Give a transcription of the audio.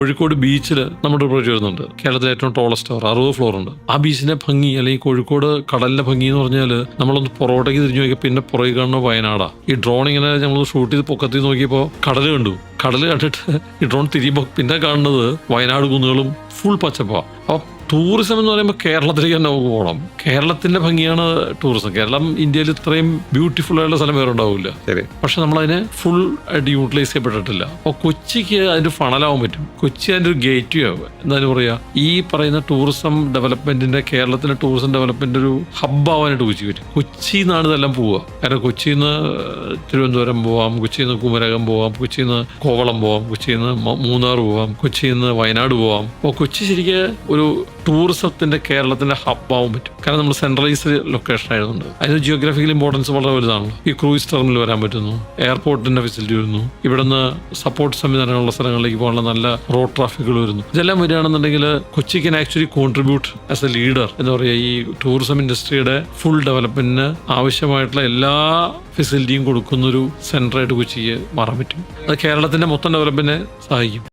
കോഴിക്കോട് ബീച്ചിൽ നമ്മുടെ പ്രോജക്റ്റ് വരുന്നുണ്ട്. കേരളത്തിലെ ഏറ്റവും ടോളസ്റ്റ് ടവർ 60 ഫ്ലോർ ഉണ്ട്. ആ ബീച്ചിന്റെ ഭംഗി അല്ലെങ്കിൽ കോഴിക്കോട് കടലിന്റെ ഭംഗി എന്ന് പറഞ്ഞാൽ നമ്മളൊന്ന് പുറകോട്ടേക്ക് തിരിഞ്ഞു നോക്കിയാൽ പിന്നെ പുറകെ കാണുന്ന വയനാടാ. ഈ ഡ്രോൺ ഇങ്ങനെ നമ്മൾ ഷൂട്ട് ചെയ്ത് പൊക്കത്തിൽ നോക്കിയപ്പോൾ കടൽ കണ്ടു. കടൽ കണ്ടിട്ട് ഈ ഡ്രോൺ തിരിയുമ്പോൾ പിന്നെ കാണുന്നത് വയനാട് കുന്നുകളും ഫുൾ പച്ചപ്പാ. അപ്പോൾ ടൂറിസം എന്ന് പറയുമ്പോൾ കേരളത്തിലേക്ക് തന്നെ നമുക്ക് പോകണം. കേരളത്തിന്റെ ഭംഗിയാണ് ടൂറിസം. കേരളം ഇന്ത്യയിൽ ഇത്രയും ബ്യൂട്ടിഫുൾ ആയിട്ടുള്ള സ്ഥലം വേറെ ഉണ്ടാവില്ല. പക്ഷെ നമ്മളതിനെ ഫുൾ ആയിട്ട് യൂട്ടിലൈസ് ചെയ്യപ്പെട്ടിട്ടില്ല. അപ്പോൾ കൊച്ചിക്ക് അതിന്റെ ഫണലാവാൻ പറ്റും. കൊച്ചി അതിന്റെ ഒരു ഗേറ്റ് വേ ആവുക. എന്തായാലും പറയാ, ഈ പറയുന്ന ടൂറിസം ഡെവലപ്മെന്റിന്റെ, കേരളത്തിലെ ടൂറിസം ഡെവലപ്മെന്റ് ഒരു ഹബ്ബാവാനായിട്ട് കൊച്ചി പറ്റും. കൊച്ചിയിൽ നിന്നാണ് ഇതെല്ലാം പോവുക. കാരണം കൊച്ചിയിൽ നിന്ന് തിരുവനന്തപുരം പോവാം, കൊച്ചിയിൽ നിന്ന് കുമരകം പോവാം, കൊച്ചിയിൽ നിന്ന് കോവളം പോവാം, കൊച്ചിയിൽ നിന്ന് മൂന്നാർ പോവാം, കൊച്ചിയിൽ നിന്ന് വയനാട് പോവാം. അപ്പോൾ കൊച്ചി ശരിക്കും ഒരു ടൂറിസത്തിന്റെ കേരളത്തിന്റെ ഹബ്ബാവാൻ പറ്റും. കാരണം നമ്മൾ സെൻട്രലൈസ്ഡ് ലൊക്കേഷൻ ആയതുകൊണ്ട് അതിന് ജിയോഗ്രാഫിക്കൽ ഇമ്പോർട്ടൻസ് വളരെ വലുതാണല്ലോ. ഈ ക്രൂയിസ് ടെർമിനൽ വരാൻ പറ്റുന്നു, എയർപോർട്ടിന്റെ ഫെസിലിറ്റി വരുന്നു, ഇവിടുന്ന് സപ്പോർട്ട് സംവിധാനങ്ങളുള്ള സ്ഥലങ്ങളിലേക്ക് പോകാനുള്ള നല്ല റോഡ് ട്രാഫിക്കുകൾ വരുന്നു. ഇതെല്ലാം വരികയാണെന്നുണ്ടെങ്കിൽ Kochi can actually contribute as A leader എന്ന് പറയുക ഈ ടൂറിസം ഇൻഡസ്ട്രിയുടെ ഫുൾ ഡെവലപ്മെന്റിന് ആവശ്യമായിട്ടുള്ള എല്ലാ ഫെസിലിറ്റിയും കൊടുക്കുന്നൊരു സെന്ററായിട്ട് കൊച്ചിക്ക് മാറാൻ പറ്റും. അത് കേരളത്തിന്റെ മൊത്തം ഡെവലപ്മെന്റിനെ സഹായിക്കും.